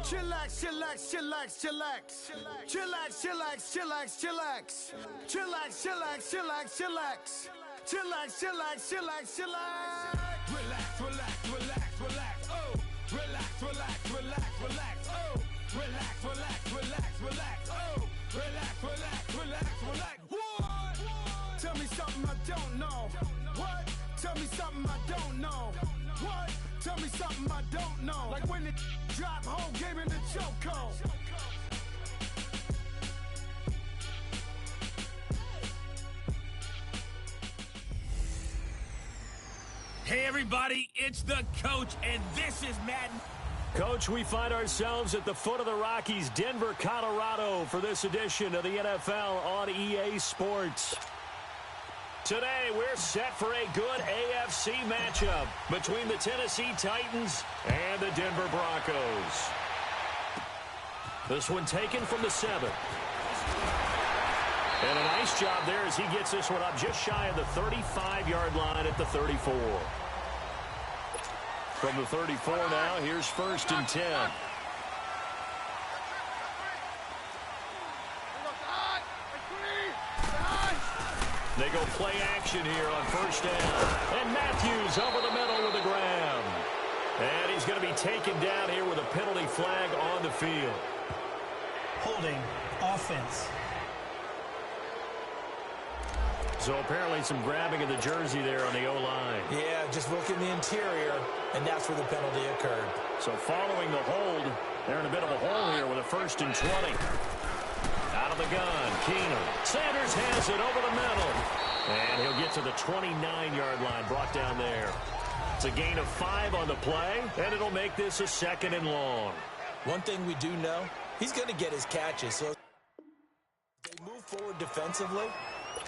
Chillax, chillax, chillax, chillax. Chillax, chillax, chillax, chillax. Chillax, chillax, chillax, chillax. Chillax, chillax, chillax, chillax. Relax, relax, relax, relax. Oh, relax, relax, relax, relax. Oh, relax, relax, relax, relax. Oh, relax, relax, relax, relax. What? Tell me something I don't know. What? Tell me something I don't know. What? Tell me something I don't know. Like when it drop, whole game in the chokehold. Hey everybody, it's the coach, and this is Madden. Coach, we find ourselves at the foot of the Rockies, Denver, Colorado, for this edition of the NFL on EA Sports. Today, we're set for a good AFC matchup between the Tennessee Titans and the Denver Broncos. This one taken from the 7th. And a nice job there as he gets this one up just shy of the 35-yard line at the 34. From the 34 now, here's 1st and 10. They go play action here on 1st down. And Matthews over the middle with a grab. And he's going to be taken down here with a penalty flag on the field. Holding offense. So apparently some grabbing of the jersey there on the O-line. Yeah, just look in the interior, and that's where the penalty occurred. So following the hold, they're in a bit of a hole here with a 1st and 20. Out of the gun, Keenum. Sanders has it over the middle. And he'll get to the 29-yard line, brought down there. It's a gain of 5 on the play, and it'll make this a 2nd and long. One thing we do know, he's going to get his catches. So they move forward defensively.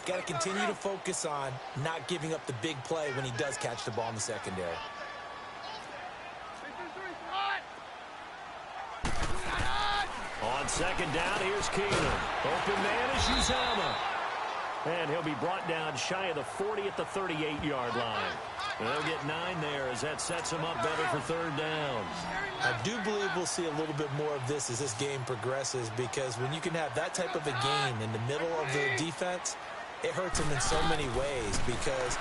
Got to continue to focus on not giving up the big play when he does catch the ball in the secondary. On 2nd down, here's Keenum. Open man is Uzomah. And he'll be brought down shy of the 40 at the 38-yard line. And they'll get 9 there as that sets them up better for 3rd down. I do believe we'll see a little bit more of this as this game progresses, because when you can have that type of a game in the middle of the defense, it hurts them in so many ways, because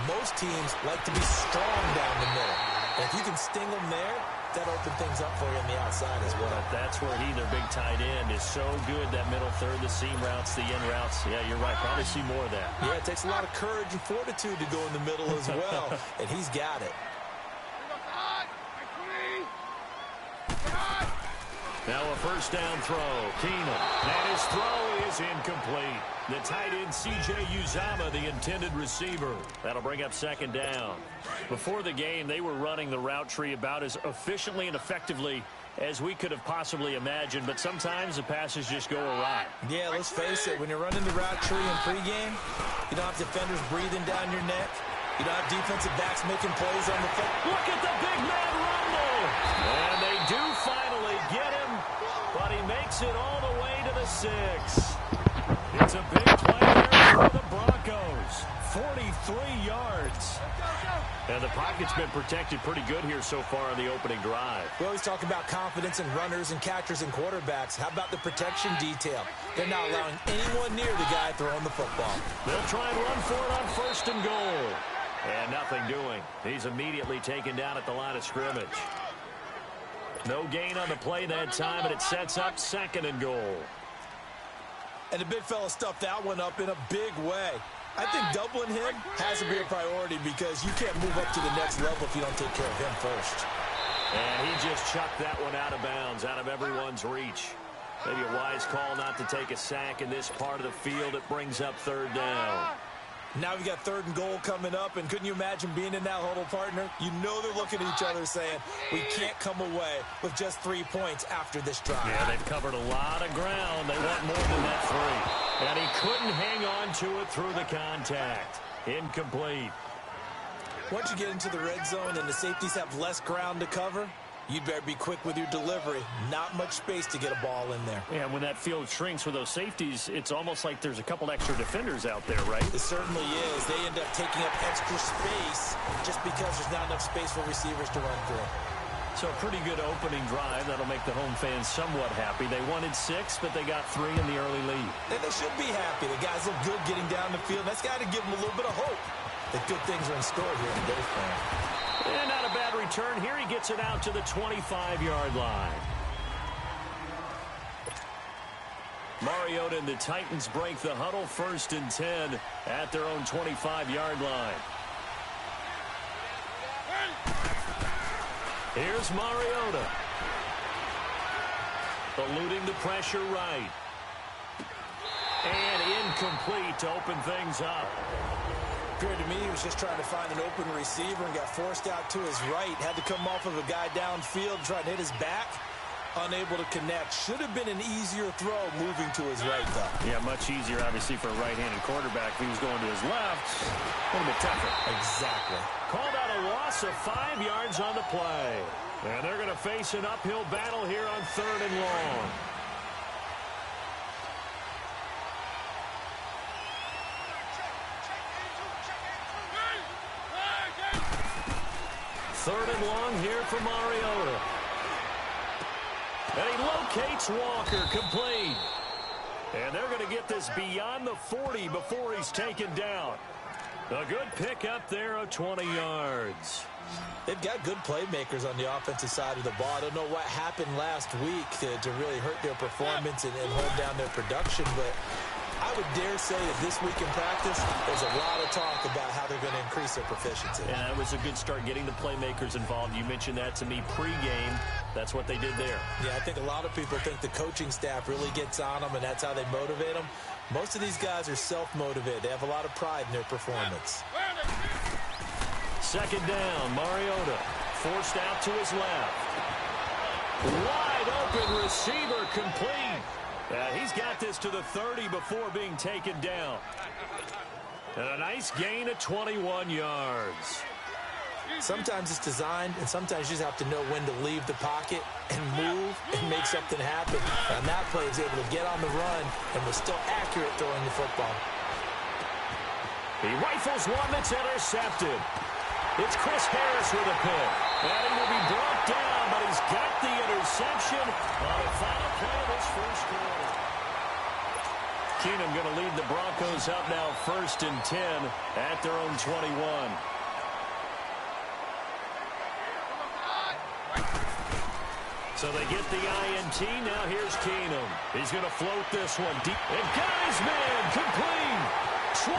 most teams like to be strong down the middle. And if you can sting them there, that opens things up for you on the outside as well. That's where their big tight end, is so good, that middle third, the seam routes, the in routes. Yeah, you're right. Probably see more of that. Yeah, it takes a lot of courage and fortitude to go in the middle as well, and he's got it. Now a 1st down throw. Keenum. And his throw is incomplete. The tight end, C.J. Uzomah, the intended receiver. That'll bring up 2nd down. Before the game, they were running the route tree about as efficiently and effectively as we could have possibly imagined, but sometimes the passes just go awry. Yeah, let's face it. When you're running the route tree in pregame, you don't have defenders breathing down your neck. You don't have defensive backs making plays on the foot. Look at the big man rumble. And they do finally get him, but he makes it all the way to the 6. It's a big play there for the Broncos. 43 yards. And the pocket's been protected pretty good here so far on the opening drive. We always talk about confidence in runners and catchers and quarterbacks. How about the protection detail? They're not allowing anyone near the guy throwing the football. They'll try and run for it on 1st and goal. And nothing doing. He's immediately taken down at the line of scrimmage. No gain on the play that time, and it sets up 2nd and goal. And the big fella stuffed that one up in a big way. I think doubling him has to be a priority, because you can't move up to the next level if you don't take care of him first. And he just chucked that one out of bounds, out of everyone's reach. Maybe a wise call not to take a sack in this part of the field. It brings up 3rd down. Now we got 3rd and goal coming up, and couldn't you imagine being in that huddle, partner? You know they're looking at each other saying, we can't come away with just 3 points after this drive. Yeah, they've covered a lot of ground. They want more than that 3. And he couldn't hang on to it through the contact. Incomplete. Once you get into the red zone and the safeties have less ground to cover, you better be quick with your delivery. Not much space to get a ball in there. Yeah, when that field shrinks with those safeties, it's almost like there's a couple extra defenders out there, right? It certainly is. They end up taking up extra space just because there's not enough space for receivers to run through. So a pretty good opening drive. That'll make the home fans somewhat happy. They wanted 6, but they got 3 in the early lead. And they should be happy. The guys look good getting down the field. That's got to give them a little bit of hope that good things are in store here today for him. And not a bad return here. He gets it out to the 25-yard line. Mariota and the Titans break the huddle, 1st and 10 at their own 25-yard line. Here's Mariota. Eluding the pressure right. And incomplete to open things up. Appeared to me he was just trying to find an open receiver and got forced out to his right. Had to come off of a guy downfield, trying to hit his back. Unable to connect. Should have been an easier throw moving to his right, though. Yeah, much easier, obviously, for a right-handed quarterback. If he was going to his left, a little bit tougher. Exactly. Called out a loss of 5 yards on the play. And they're going to face an uphill battle here on 3rd and long. Third and long here for Mariota. And he locates Walker, complete. And they're going to get this beyond the 40 before he's taken down. A good pickup there of 20 yards. They've got good playmakers on the offensive side of the ball. I don't know what happened last week to really hurt their performance and hold down their production, but I would dare say that this week in practice, there's a lot of talk about how they're going to increase their proficiency. And that was a good start getting the playmakers involved. You mentioned that to me pregame. That's what they did there. Yeah, I think a lot of people think the coaching staff really gets on them, and that's how they motivate them. Most of these guys are self-motivated. They have a lot of pride in their performance. 2nd down, Mariota forced out to his left. Wide open receiver, complete. He's got this to the 30 before being taken down. And a nice gain of 21 yards. Sometimes it's designed, and sometimes you just have to know when to leave the pocket and move and make something happen. On that play, he was able to get on the run and was still accurate throwing the football. He rifles one that's intercepted. It's Chris Harris with a pick. And he will be brought down, but he's got the interception on the final play of this first quarter. Keenum going to lead the Broncos up now 1st and 10 at their own 21. So they get the INT. Now here's Keenum. He's going to float this one deep. And got his man complete. 20,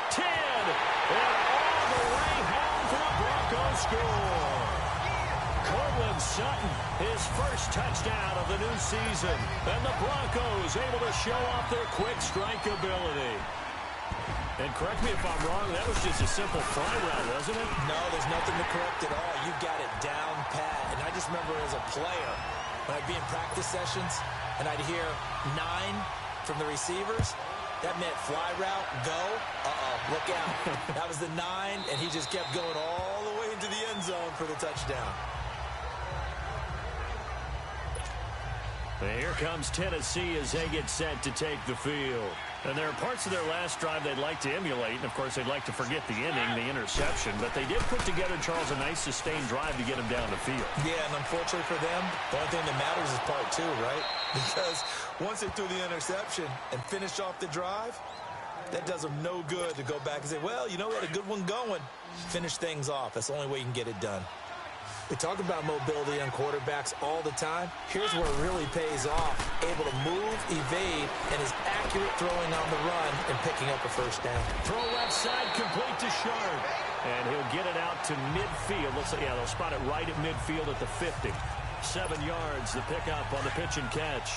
10, and all the way home for the Broncos score. Cortland Sutton, his first touchdown of the new season. And the Broncos able to show off their quick strike ability. And correct me if I'm wrong, that was just a simple fly route, wasn't it? No, there's nothing to correct at all. You got it down pat. And I just remember as a player, when I'd be in practice sessions and I'd hear 9 from the receivers, that meant fly route, go, look out. That was the 9, and he just kept going all the way into the end zone for the touchdown. And here comes Tennessee as they get set to take the field. And there are parts of their last drive they'd like to emulate. And, of course, they'd like to forget the inning, the interception. But they did put together, Charles, a nice sustained drive to get them down the field. Yeah, and unfortunately for them, the only thing that matters is part 2, right? Because once they threw the interception and finished off the drive, that does them no good to go back and say, well, you know, we had a good one going. Finish things off. That's the only way you can get it done. We talk about mobility on quarterbacks all the time. Here's where it really pays off. Able to move, evade, and is accurate throwing on the run and picking up a first down. Throw left side, complete to Sharp. And he'll get it out to midfield. Looks like, yeah, they'll spot it right at midfield at the 50. 7 yards, the pickup on the pitch and catch.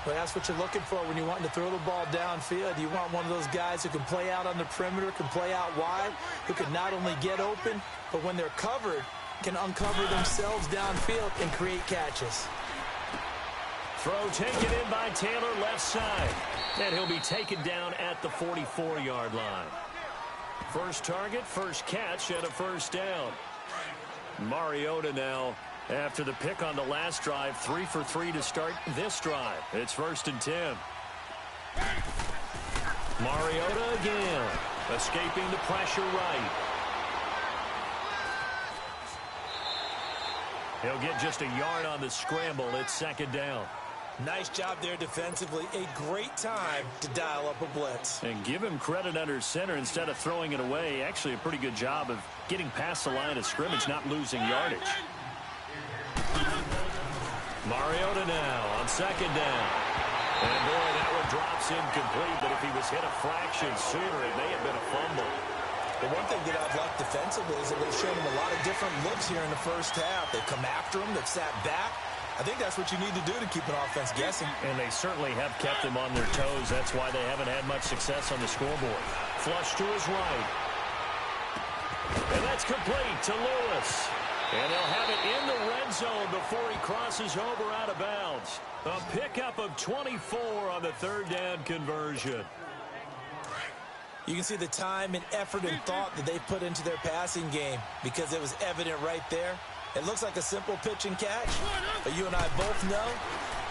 Well, that's what you're looking for when you're wanting to throw the ball downfield. You want one of those guys who can play out on the perimeter, can play out wide, who can not only get open, but when they're covered, can uncover themselves downfield and create catches. Throw taken in by Taylor left side. And he'll be taken down at the 44-yard line. First target, first catch, and a first down. Mariota now, after the pick on the last drive, 3 for 3 to start this drive. It's 1st and 10. Mariota again, escaping the pressure right. He'll get just a yard on the scramble. It's second down. Nice job there defensively. A great time to dial up a blitz. And give him credit under center instead of throwing it away. Actually a pretty good job of getting past the line of scrimmage, not losing yardage. Mariota now on second down. And boy, that one drops incomplete, but if he was hit a fraction sooner, it may have been a fumble. The one thing that I've liked defensively is that they've shown him a lot of different looks here in the first half. They've come after him. They've sat back. I think that's what you need to do to keep an offense guessing. And they certainly have kept them on their toes. That's why they haven't had much success on the scoreboard. Flush to his right. And that's complete to Lewis. And they'll have it in the red zone before he crosses over out of bounds. A pickup of 24 on the third down conversion. You can see the time and effort and thought that they put into their passing game because it was evident right there. It looks like a simple pitch and catch, but you and I both know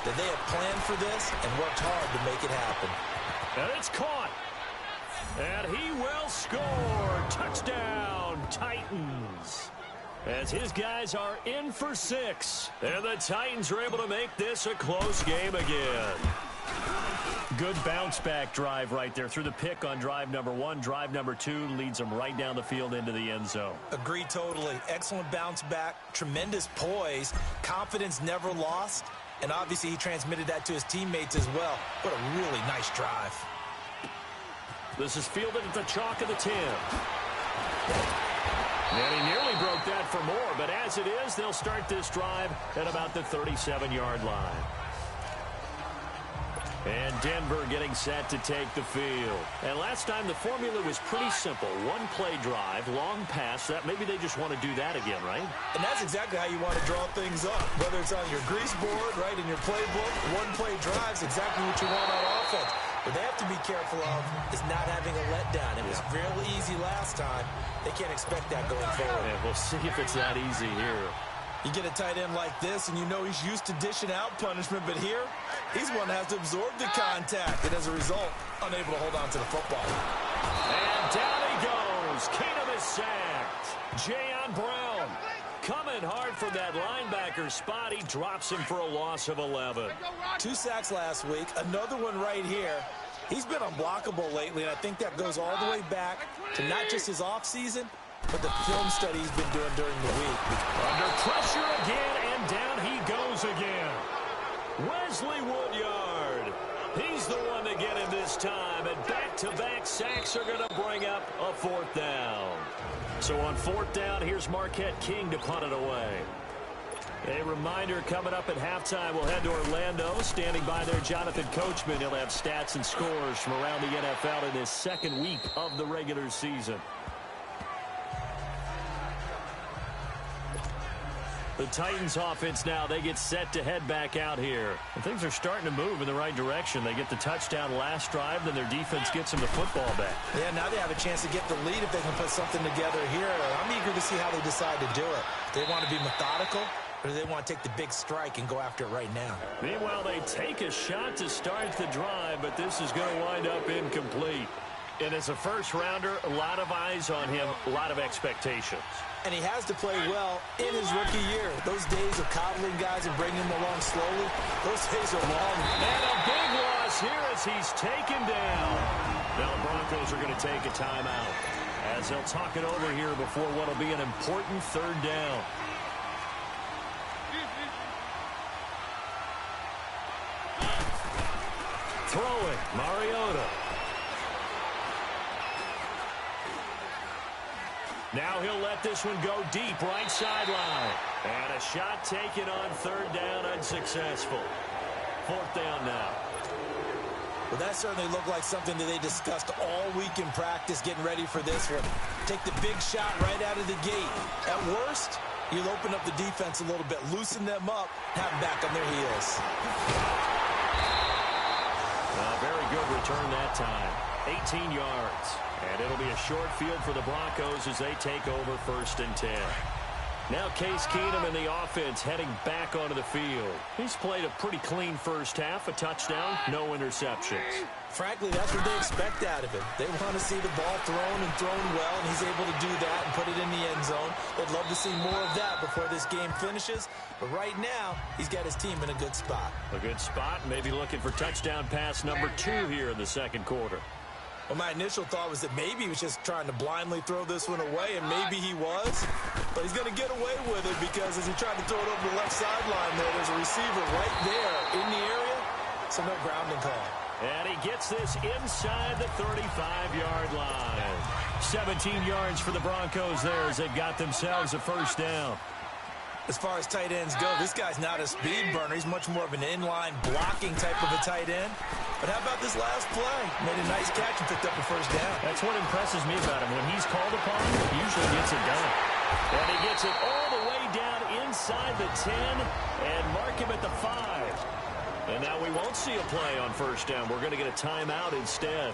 that they have planned for this and worked hard to make it happen. And it's caught. And he will score. Touchdown, Titans. As his guys are in for 6. And the Titans are able to make this a close game again. Good bounce-back drive right there. Through the pick on drive number 1. Drive number 2 leads them right down the field into the end zone. Agree totally. Excellent bounce back. Tremendous poise. Confidence never lost. And obviously he transmitted that to his teammates as well. What a really nice drive. This is fielded at the chalk of the 10. And he nearly broke that for more. But as it is, they'll start this drive at about the 37-yard line. And Denver getting set to take the field. And last time the formula was pretty simple. One play drive, long pass. That maybe they just want to do that again, right? And that's exactly how you want to draw things up. Whether it's on your grease board, right, in your playbook, one play drive is exactly what you want on offense. What they have to be careful of is not having a letdown. It was real easy last time. They can't expect that going forward. And we'll see if it's that easy here. You get a tight end like this, and you know he's used to dishing out punishment, but here, he's one that has to absorb the contact, and as a result, unable to hold on to the football. And down he goes. Keenum is sacked. Jayon Brown coming hard from that linebacker spot. He drops him for a loss of 11. 2 sacks last week, another one right here. He's been unblockable lately, and I think that goes all the way back to not just his offseason, but the film study he's been doing during the week. Under pressure again, and down he goes again. Wesley Woodyard. He's the one to get him this time, and back-to-back sacks are going to bring up a 4th down. So on 4th down, here's Marquette King to punt it away. A reminder coming up at halftime, we'll head to Orlando. Standing by there, Jonathan Coachman. He'll have stats and scores from around the NFL in his 2nd week of the regular season. The Titans offense now, they get set to head back out here. And things are starting to move in the right direction. They get the touchdown last drive, then their defense gets them the football back. Yeah, now they have a chance to get the lead if they can put something together here. I'm eager to see how they decide to do it. Do they want to be methodical, or do they want to take the big strike and go after it right now? Meanwhile, they take a shot to start the drive, but this is going to wind up incomplete. And as a first-rounder, a lot of eyes on him, a lot of expectations. And he has to play well in his rookie year. Those days of coddling guys and bringing them along slowly, those days are long. And a big loss here as he's taken down. Now the Broncos are going to take a timeout as they'll talk it over here before what will be an important 3rd down. Throwing, Mariota. Now he'll let this one go deep, right sideline. And a shot taken on 3rd down, unsuccessful. 4th down now. Well, that certainly looked like something that they discussed all week in practice, getting ready for this one. Take the big shot right out of the gate. At worst, you'll open up the defense a little bit, loosen them up, have them back on their heels. Very good return that time. 18 yards. And it'll be a short field for the Broncos as they take over 1st and 10. Now Case Keenum and the offense heading back onto the field. He's played a pretty clean first half, a touchdown, no interceptions. Frankly, that's what they expect out of him. They want to see the ball thrown and thrown well, and he's able to do that and put it in the end zone. They'd love to see more of that before this game finishes. But right now, he's got his team in a good spot. A good spot, maybe looking for touchdown pass number 2 here in the second quarter. Well, my initial thought was that maybe he was just trying to blindly throw this one away, and maybe he was. But he's going to get away with it because as he tried to throw it over the left sideline there's a receiver right there in the area, so no grounding call. And he gets this inside the 35-yard line. 17 yards for the Broncos there as they've got themselves a first down. As far as tight ends go, this guy's not a speed burner. He's much more of an inline blocking type of a tight end. But how about this last play? Made a nice catch and picked up a first down. That's what impresses me about him. When he's called upon, he usually gets it done. And he gets it all the way down inside the 10 and mark him at the 5. And now we won't see a play on first down. We're going to get a timeout instead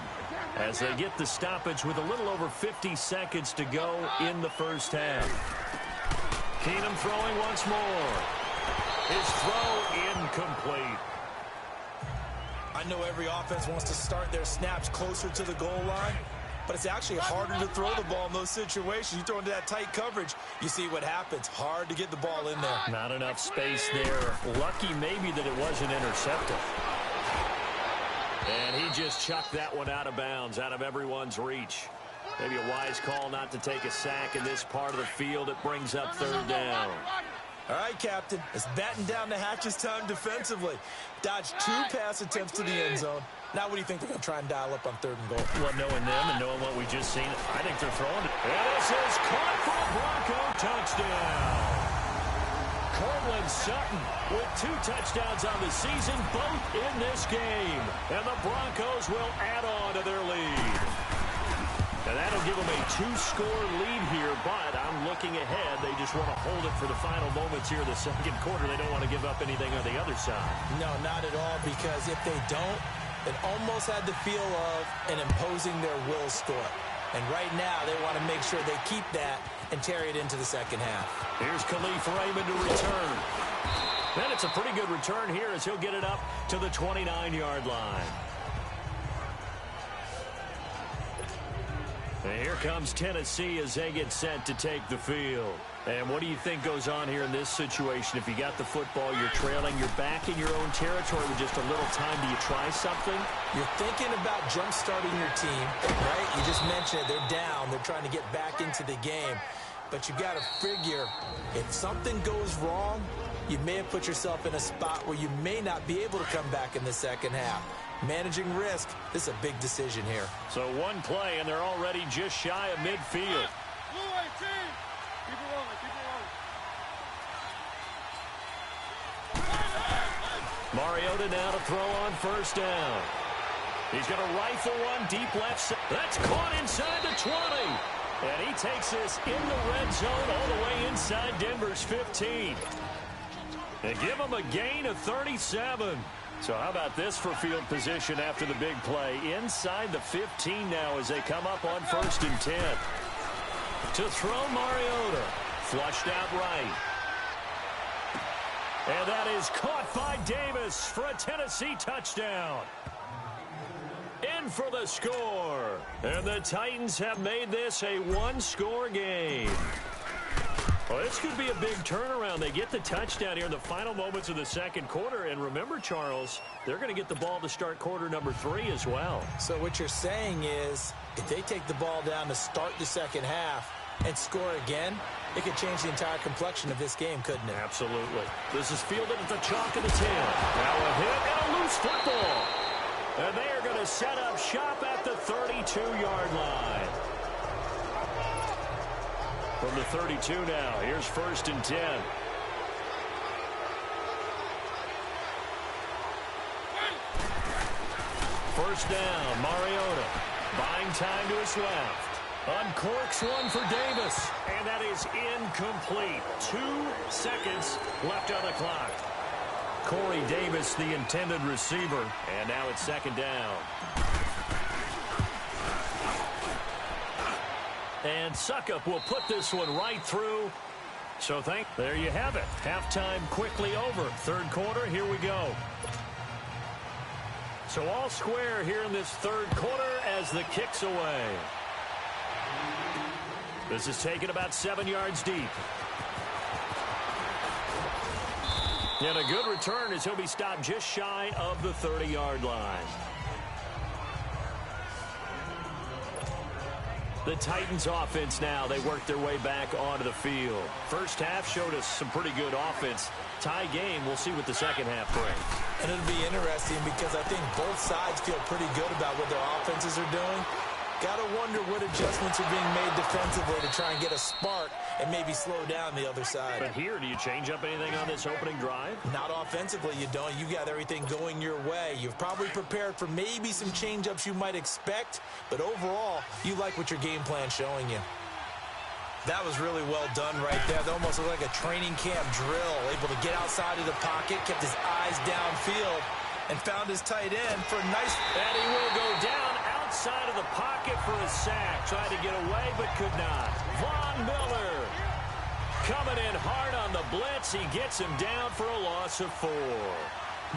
as they get the stoppage with a little over 50 seconds to go in the first half. Keenum throwing once more. His throw incomplete. I know every offense wants to start their snaps closer to the goal line, but it's actually harder to throw the ball in those situations. You throw into that tight coverage, you see what happens. Hard to get the ball in there. Not enough space there. Lucky maybe that it wasn't intercepted. And he just chucked that one out of bounds, out of everyone's reach. Maybe a wise call not to take a sack in this part of the field. It brings up third down. All right, Captain. It's batten down the hatches time defensively. Dodged 2 pass attempts to the end zone. Now what do you think they're going to try and dial up on third and goal? Well, knowing them and knowing what we just seen, I think they're throwing it. And this is caught for a Bronco touchdown. Cortland Sutton with 2 touchdowns on the season, both in this game. And the Broncos will add on to their lead. And that'll give them a 2-score lead here, but I'm looking ahead. They just want to hold it for the final moments here in the second quarter. They don't want to give up anything on the other side. No, not at all, because if they don't, it almost had the feel of an imposing their will score. And right now, they want to make sure they keep that and carry it into the second half. Here's Khalif Raymond to return. And it's a pretty good return here as he'll get it up to the 29-yard line. And here comes Tennessee as they get set to take the field. And what do you think goes on here in this situation? If you got the football, you're trailing, you're back in your own territory with just a little time. Do you try something? You're thinking about jump-starting your team, right? You just mentioned it. They're down. They're trying to get back into the game. But you got to figure, if something goes wrong, you may have put yourself in a spot where you may not be able to come back in the second half. Managing risk, this is a big decision here. So one play, and they're already just shy of midfield. Mariota now to throw on first down. He's going to rifle one deep left side. That's caught inside the 20. And he takes this in the red zone all the way inside Denver's 15. And give him a gain of 37. So how about this for field position after the big play? Inside the 15 now as they come up on 1st and 10. To throw Mariota. Flushed out right. And that is caught by Davis for a Tennessee touchdown. In for the score. And the Titans have made this a 1-score game. Well, this could be a big turnaround. They get the touchdown here in the final moments of the second quarter. And remember, Charles, they're going to get the ball to start quarter number 3 as well. So what you're saying is, if they take the ball down to start the second half and score again, it could change the entire complexion of this game, couldn't it? Absolutely. This is fielded at the chalk of the 10. Now a hit and a loose football. And they are going to set up shop at the 32-yard line. From the 32 now, here's 1st and 10. First down, Mariota. Buying time to his left. Uncorks one for Davis. And that is incomplete. 2 seconds left on the clock. Corey Davis, the intended receiver. And now it's 2nd down. And Suckup will put this one right through So there you have it. Halftime quickly over. Third quarter, here we go. So all square here in this third quarter as the kick's away. This is taken about 7 yards deep. And a good return as he'll be stopped just shy of the 30-yard line. The Titans offense now, they work their way back onto the field. First half showed us some pretty good offense. Tie game, we'll see what the second half brings. And it'll be interesting because I think both sides feel pretty good about what their offenses are doing. Got to wonder what adjustments are being made defensively to try and get a spark and maybe slow down the other side. But here, do you change up anything on this opening drive? Not offensively, you don't. You got everything going your way. You've probably prepared for maybe some change-ups you might expect, but overall, you like what your game plan's showing you. That was really well done right there. That almost looked like a training camp drill. Able to get outside of the pocket, kept his eyes downfield, and found his tight end for a nice... And he will go down outside of the pocket for a sack. Tried to get away, but could not. Von Miller coming in hard on the blitz. He gets him down for a loss of 4.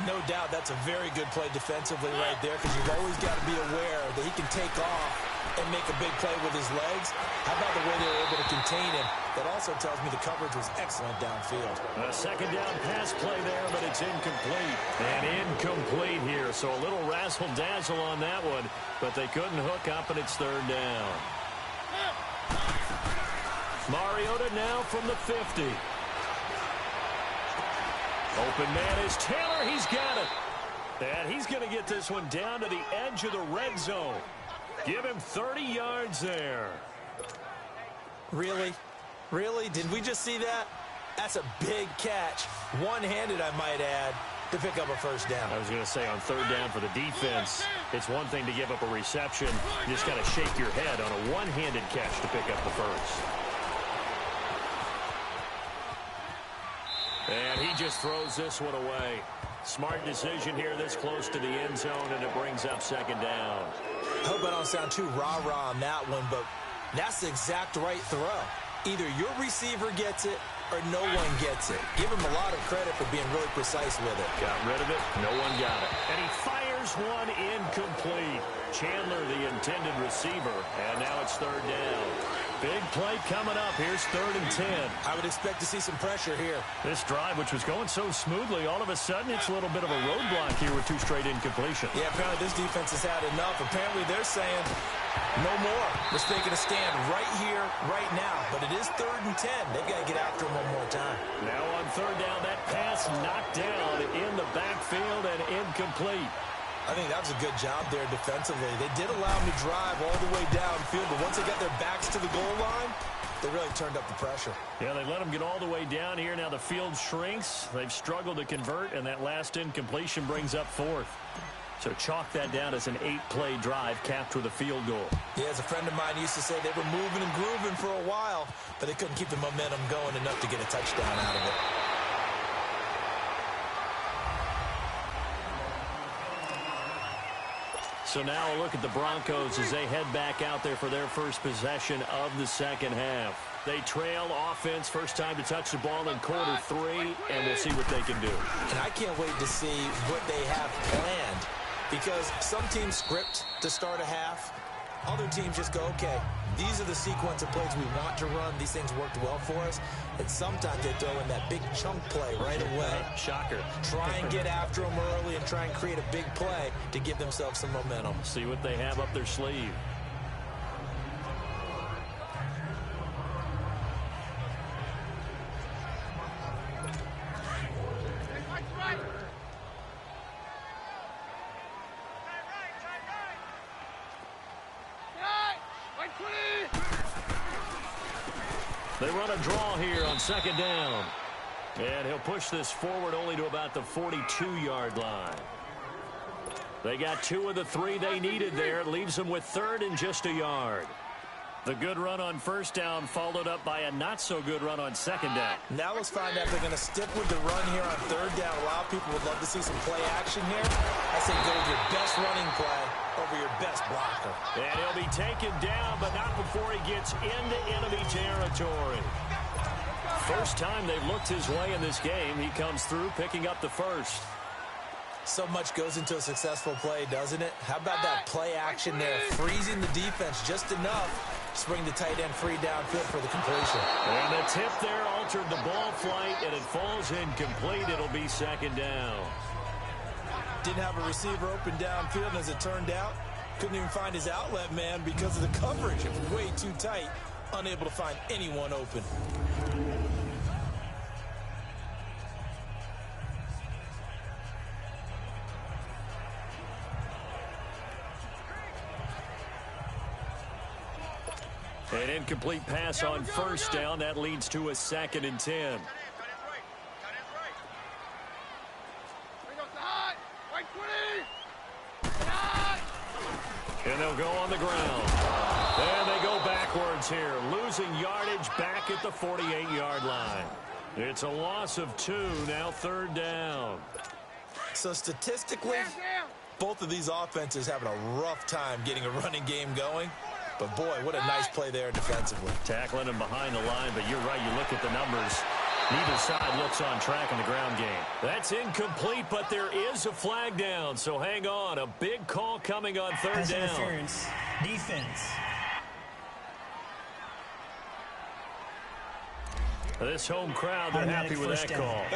No doubt that's a very good play defensively right there because you've always got to be aware that he can take off and make a big play with his legs. How about the way they were able to contain him? That also tells me the coverage was excellent downfield. A second down pass play there, but it's incomplete. And incomplete here, so a little razzle-dazzle on that one, but they couldn't hook up, and it's third down. Mariota now from the 50. Open man is Taylor. He's got it. And he's going to get this one down to the edge of the red zone. Give him 30 yards there. Really? Really? Did we just see that? That's a big catch. One-handed, I might add, to pick up a first down. I was going to say, on third down for the defense, it's one thing to give up a reception. You just got to shake your head on a one-handed catch to pick up the first. And he just throws this one away. Smart decision here this close to the end zone, and it brings up second down. I hope I don't sound too rah-rah on that one, but that's the exact right throw. Either your receiver gets it or no one gets it. Give him a lot of credit for being really precise with it. Got rid of it. No one got it. And he fires one incomplete. Chandler, the intended receiver, and now it's third down. Big play coming up. Here's 3rd and 10. I would expect to see some pressure here. This drive, which was going so smoothly, all of a sudden it's a little bit of a roadblock here with 2 straight incompletions. Yeah, apparently this defense has had enough. Apparently they're saying no more. We're taking a stand right here, right now. But it is 3rd and 10. They've got to get after him one more time. Now on third down, that pass knocked down in the backfield and incomplete. I think that was a good job there defensively. They did allow him to drive all the way downfield, but once they got their backs to the goal line, they really turned up the pressure. Yeah, they let them get all the way down here. Now the field shrinks. They've struggled to convert, and that last incompletion brings up 4th. So chalk that down as an 8-play drive capped with a field goal. Yeah, as a friend of mine used to say, they were moving and grooving for a while, but they couldn't keep the momentum going enough to get a touchdown out of it. So now a look at the Broncos as they head back out there for their first possession of the second half. They trail offense, first time to touch the ball in quarter 3, and we'll see what they can do. And I can't wait to see what they have planned, because some teams script to start a half. Other teams just go, okay, these are the sequence of plays we want to run. These things worked well for us. And sometimes they throw in that big chunk play right away. Shocker. Try and get after them early and try and create a big play to give themselves some momentum. See what they have up their sleeve. They run a draw here on second down. And he'll push this forward only to about the 42-yard line. They got 2 of the 3 they needed there. It leaves them with 3rd and just a yard. The good run on first down followed up by a not-so-good run on second down. Now let's find out if they're going to stick with the run here on third down. A lot of people would love to see some play action here. I say go with your best running play over your best blocker. And he'll be taken down, but not before he gets into enemy territory. First time they've looked his way in this game. He comes through, picking up the first. So much goes into a successful play, doesn't it? How about that play action there, freezing the defense just enough to bring the tight end free downfield for the completion. And the tip there altered the ball flight, and it falls incomplete. It'll be second down. Didn't have a receiver open downfield, and as it turned out, couldn't even find his outlet man because of the coverage. It was way too tight, unable to find anyone open. An incomplete pass on first down. That leads to a 2nd and 10. And they'll go on the ground. And they go backwards here, losing yardage back at the 48-yard line. It's a loss of 2, now 3rd down. So statistically, both of these offenses having a rough time getting a running game going. But, boy, what a nice play there defensively. Tackling him behind the line, but you're right. You look at the numbers. Neither side looks on track in the ground game. That's incomplete, but there is a flag down. So hang on. A big call coming on 3rd Pass down. interference. Defense. This home crowd, they're happy with that call.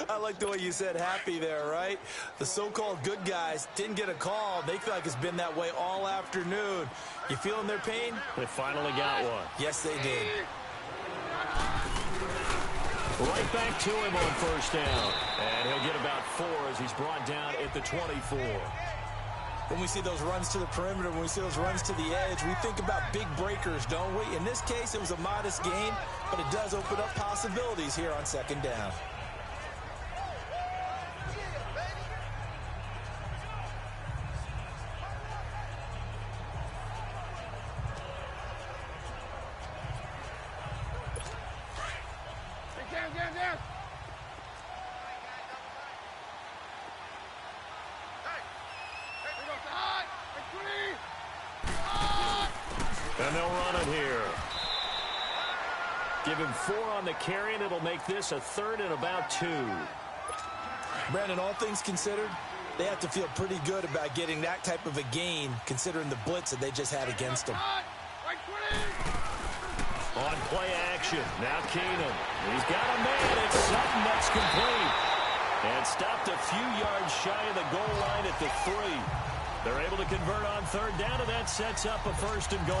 I like the way you said happy there, right? The so-called good guys didn't get a call. They feel like it's been that way all afternoon. You feeling their pain? They finally got one. Yes, they did. Right back to him on 1st down. And he'll get about 4 as he's brought down at the 24. When we see those runs to the perimeter, when we see those runs to the edge, we think about big breakers, don't we? In this case, it was a modest gain, but it does open up possibilities here on 2nd down. And they'll run it here. Give him 4 on the carry, and it'll make this a 3rd and about 2. Brandon, all things considered, they have to feel pretty good about getting that type of a gain, considering the blitz that they just had against them. On play action, now Keenum. He's got a man. It's something that's complete. And stopped a few yards shy of the goal line at the 3. They're able to convert on 3rd down, and that sets up a 1st and goal.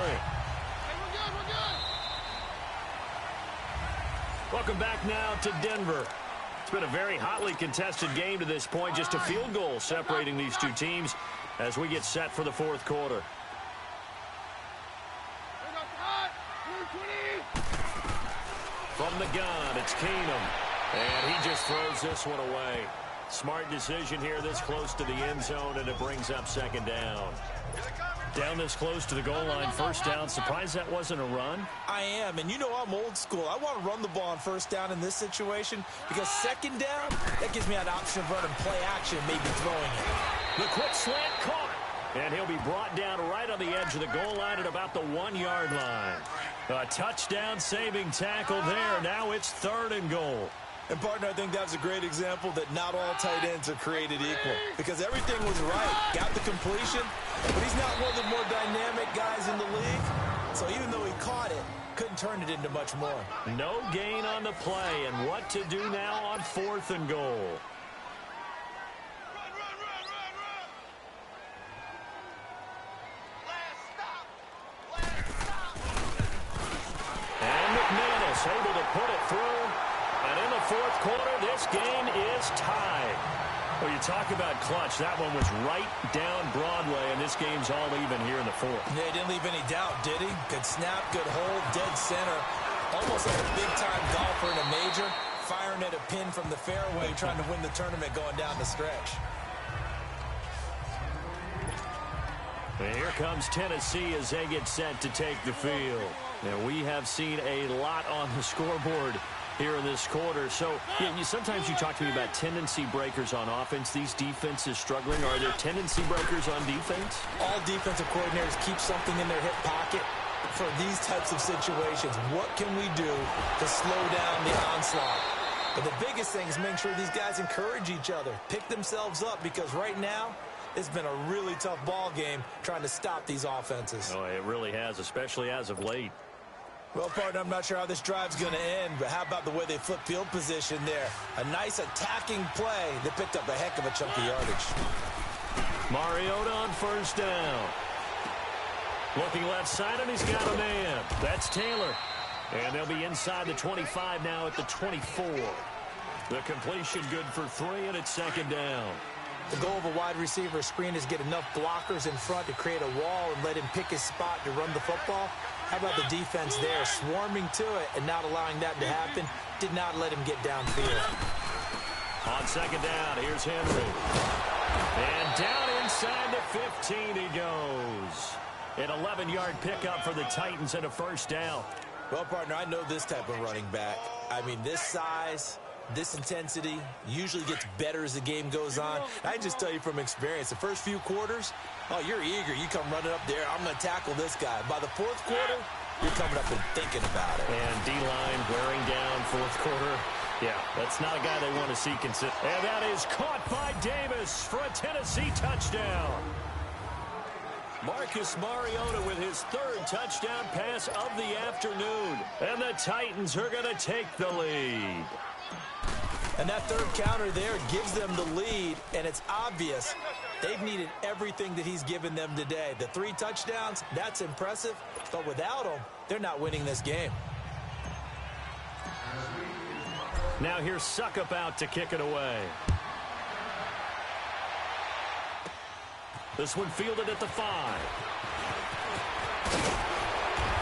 Welcome back now to Denver. It's been a very hotly contested game to this point. Just a field goal separating these two teams as we get set for the 4th quarter. From the gun, it's Keenum. And he just throws this one away. Smart decision here this close to the end zone, and it brings up 2nd down. Down this close to the goal line, 1st down. Surprised that wasn't a run? I am, and you know I'm old school. I want to run the ball on 1st down in this situation because 2nd down, that gives me an option of running play action, maybe throwing it. The quick slant caught, and he'll be brought down right on the edge of the goal line at about the 1-yard line. A touchdown saving tackle there. Now it's 3rd and goal. And, partner, I think that was a great example that not all tight ends are created equal because everything was right. Got the completion, but he's not one of the more dynamic guys in the league. So even though he caught it, couldn't turn it into much more. No gain on the play, and what to do now on 4th and goal. And McManus able to put it through. And in the 4th quarter, this game is tied. Well, you talk about clutch. That one was right down Broadway, and this game's all even here in the 4th. Yeah, he didn't leave any doubt, did he? Good snap, good hold, dead center. Almost like a big-time golfer in a major, firing at a pin from the fairway, trying to win the tournament going down the stretch. And here comes Tennessee as they get set to take the field. Now, we have seen a lot on the scoreboard here in this quarter. So, sometimes you talk to me about tendency breakers on offense. These defenses struggling. Are there tendency breakers on defense? All defensive coordinators keep something in their hip pocket for these types of situations. What can we do to slow down the onslaught? But the biggest thing is make sure these guys encourage each other, pick themselves up, because right now it's been a really tough ball game trying to stop these offenses. Oh, it really has, especially as of late. Well, partner, I'm not sure how this drive's going to end, but how about the way they flip field position there? A nice attacking play that picked up a heck of a chunk of yardage. Mariota on first down. Looking left side, and he's got a man. That's Taylor. And they'll be inside the 25 now at the 24. The completion good for 3, and it's second down. The goal of a wide receiver screen is get enough blockers in front to create a wall and let him pick his spot to run the football. How about the defense there, swarming to it and not allowing that to happen? Did not let him get downfield. On second down, here's Henry. And down inside the 15 he goes. An 11-yard pickup for the Titans and a first down. Well, partner, I know this type of running back. I mean, this size, this intensity usually gets better as the game goes on. I just tell you from experience, the first few quarters, oh, you're eager. You come running up there, I'm going to tackle this guy. By the fourth quarter, you're coming up and thinking about it. And D-line wearing down fourth quarter. Yeah, that's not a guy they want to see consistent. And that is caught by Davis for a Tennessee touchdown. Marcus Mariota with his third touchdown pass of the afternoon. And the Titans are going to take the lead. And that third counter there gives them the lead, and it's obvious they've needed everything that he's given them today. The 3 touchdowns, that's impressive, but without him, they're not winning this game. Now here's Suckup out to kick it away. This one fielded at the 5.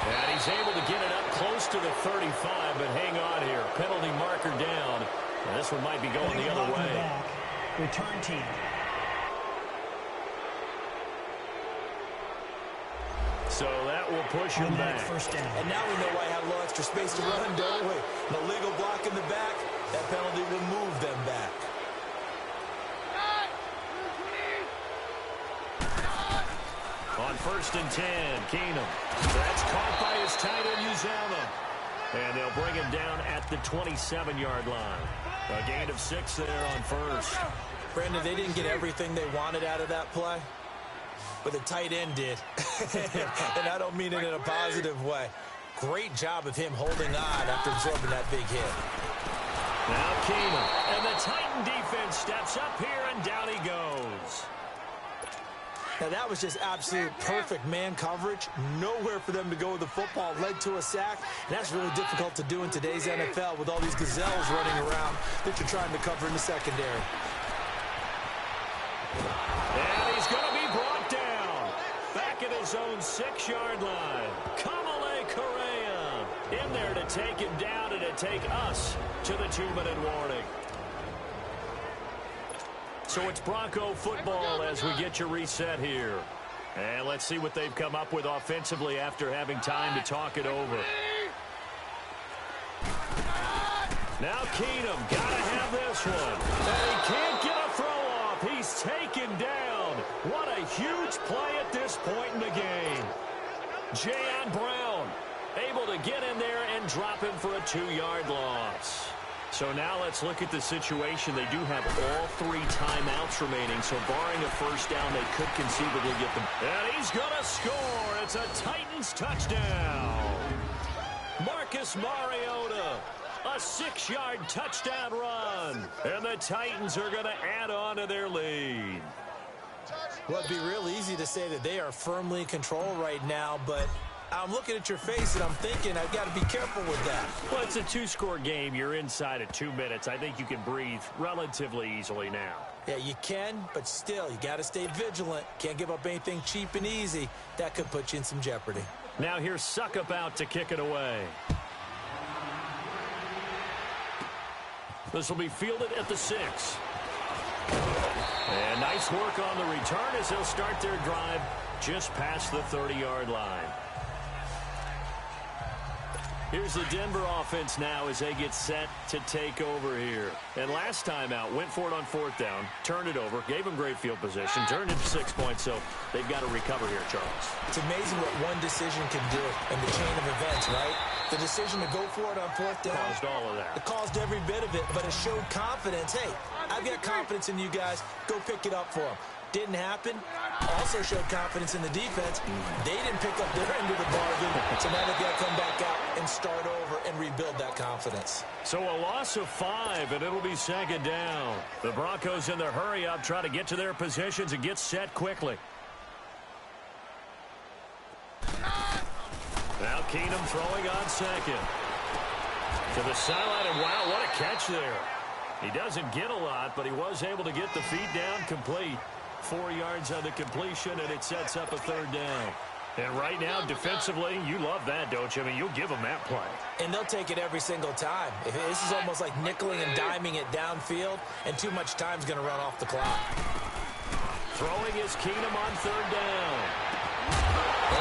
And he's able to get it up close to the 35, but hang on here. Penalty marker down. And this one might be going the other way. Back. Return team. So that will push him back. First down. And now we know why I have a little extra space to run, don't we? An illegal block in the back, that penalty will move them back. On first and 10, Keenum. That's caught by his tight end, Uzama. And they'll bring him down at the 27-yard line. A gain of 6 there on first. Brandon, they didn't get everything they wanted out of that play, but the tight end did. And I don't mean it in a positive way. Great job of him holding on after absorbing that big hit. Now Keenum. And the Titan defense steps up here, and down he goes. Now, that was just absolute perfect man coverage. Nowhere for them to go with the football. Led to a sack. And that's really difficult to do in today's NFL with all these gazelles running around that you're trying to cover in the secondary. And he's going to be brought down. Back at his own 6-yard line. Kamale Correa in there to take him down and to take us to the 2-minute warning. So it's Bronco football as we get you reset here. And let's see what they've come up with offensively after having time to talk it over. Now Keenum, gotta have this one. And he can't get a throw off. He's taken down. What a huge play at this point in the game. Jayon Brown able to get in there and drop him for a 2-yard loss. So now let's look at the situation. They do have all 3 timeouts remaining, so barring a first down, they could conceivably get them. And he's going to score. It's a Titans touchdown. Marcus Mariota, a 6-yard touchdown run. And the Titans are going to add on to their lead. Well, it'd be real easy to say that they are firmly in control right now, but I'm looking at your face and I'm thinking I've got to be careful with that. Well, it's a 2-score game. You're inside at 2 minutes. I think you can breathe relatively easily now. Yeah, you can, but still, you got to stay vigilant. Can't give up anything cheap and easy. That could put you in some jeopardy. Now here's Suckup out to kick it away. This will be fielded at the 6. And nice work on the return as they'll start their drive just past the 30-yard line. Here's the Denver offense now as they get set to take over here. And last time out, went for it on fourth down, turned it over, gave them great field position, turned into 6 points, so they've got to recover here, Charles. It's amazing what one decision can do in the chain of events, right? The decision to go for it on fourth down. Caused all of that. It caused every bit of it, but it showed confidence. Hey, I've got confidence in you guys. Go pick it up for them. Didn't happen. Also showed confidence in the defense. They didn't pick up their end of the bargain, so now they've got to come back out and start over and rebuild that confidence. So a loss of 5, and it'll be second down. The Broncos in their hurry-up try to get to their positions and get set quickly. Now Keenum throwing on second. To the sideline, and wow, what a catch there. He doesn't get a lot, but he was able to get the feet down complete. 4 yards on the completion, and it sets up a third down. And right now, defensively, you love that, don't you? I mean, you'll give them that play. And they'll take it every single time. This is almost like nickeling and diming it downfield, and too much time's going to run off the clock. Throwing is Keenum on third down.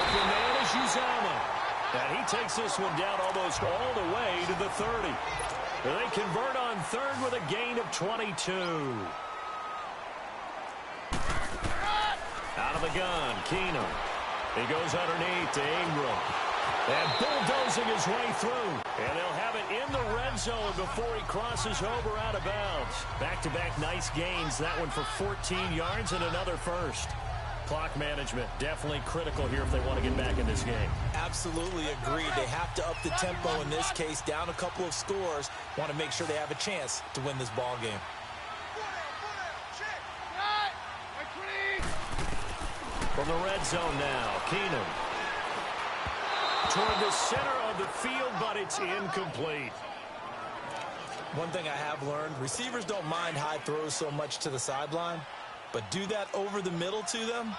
Open man is Uzomah. And he takes this one down almost all the way to the 30. They convert on third with a gain of 22. Out of the gun, Keenum. He goes underneath to Ingram. And bulldozing his way through. And they'll have it in the red zone before he crosses over out of bounds. Back-to-back nice gains. That one for 14 yards and another first. Clock management definitely critical here if they want to get back in this game. Absolutely agreed. They have to up the tempo in this case. Down a couple of scores. Want to make sure they have a chance to win this ball game. From the red zone now, Keenum. Toward the center of the field, but it's incomplete. One thing I have learned, receivers don't mind high throws so much to the sideline, but do that over the middle to them,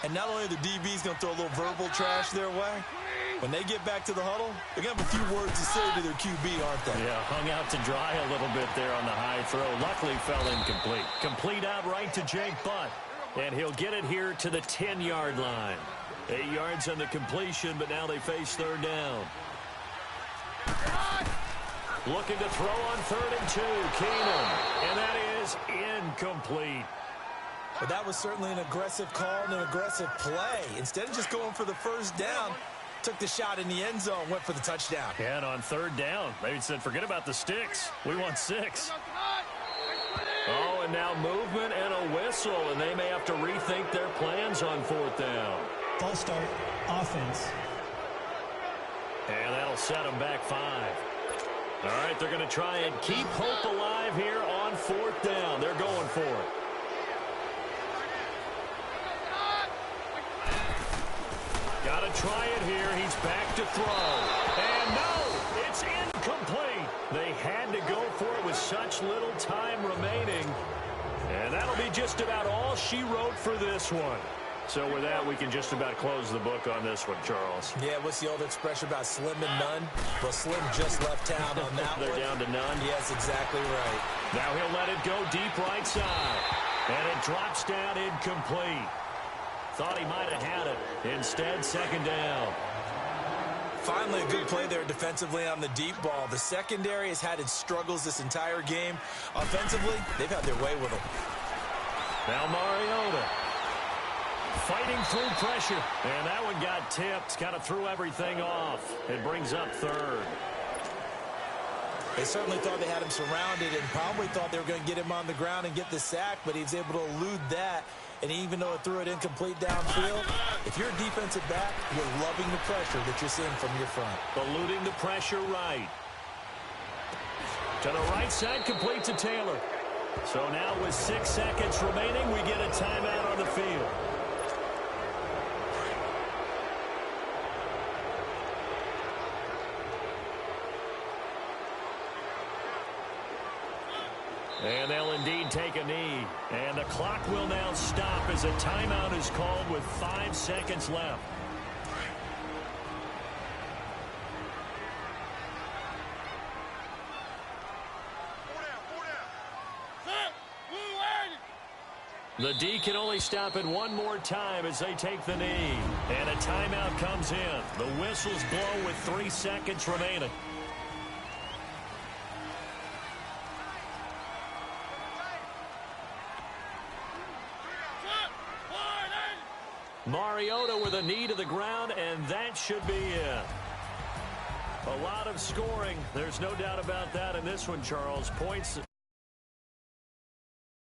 and not only the DB's going to throw a little verbal trash their way, when they get back to the huddle, they're going to have a few words to say to their QB, aren't they? Yeah, hung out to dry a little bit there on the high throw. Luckily fell incomplete. Complete outright to Jake Butt. And he'll get it here to the 10-yard line. 8 yards on the completion, but now they face third down. Looking to throw on 3rd and 2, Keenum. And that is incomplete. But that was certainly an aggressive call and an aggressive play. Instead of just going for the first down, took the shot in the end zone, went for the touchdown. Yeah, and on third down, they said, forget about the sticks. We want 6. Oh, and now movement and a whistle, and they may have to rethink their plans on 4th down. False start, offense. And that'll set them back 5. All right, they're going to try and keep hope alive here on 4th down. They're going for it. Got to try it here. He's back to throw. And no, it's incomplete. They had to go for it with such little time remaining. And that'll be just about all she wrote for this one. So with that, we can just about close the book on this one, Charles. Yeah, what's the old expression about slim and none? Well, Slim just left town on that They're one. down to none. Yes, exactly right. Now he'll let it go deep right side. And it drops down incomplete. Thought he might have had it. Instead, second down. Finally, a good play there defensively on the deep ball. The secondary has had its struggles this entire game. Offensively, they've had their way with them. Now Mariota fighting through pressure. And that one got tipped. Kind of threw everything off. It brings up 3rd. They certainly thought they had him surrounded and probably thought they were going to get him on the ground and get the sack, but he was able to elude that. And even though it threw it incomplete downfield, if you're a defensive back, you're loving the pressure that you're seeing from your front. Eluding the pressure right. To the right side, complete to Taylor. So now with 6 seconds remaining, we get a timeout on the field. And they'll indeed take a knee. And the clock will now stop as a timeout is called with 5 seconds left. The D can only stop it one more time as they take the knee. And a timeout comes in. The whistles blow with 3 seconds remaining. Mariota with a knee to the ground, and that should be it. A lot of scoring. There's no doubt about that in this one, Charles. Points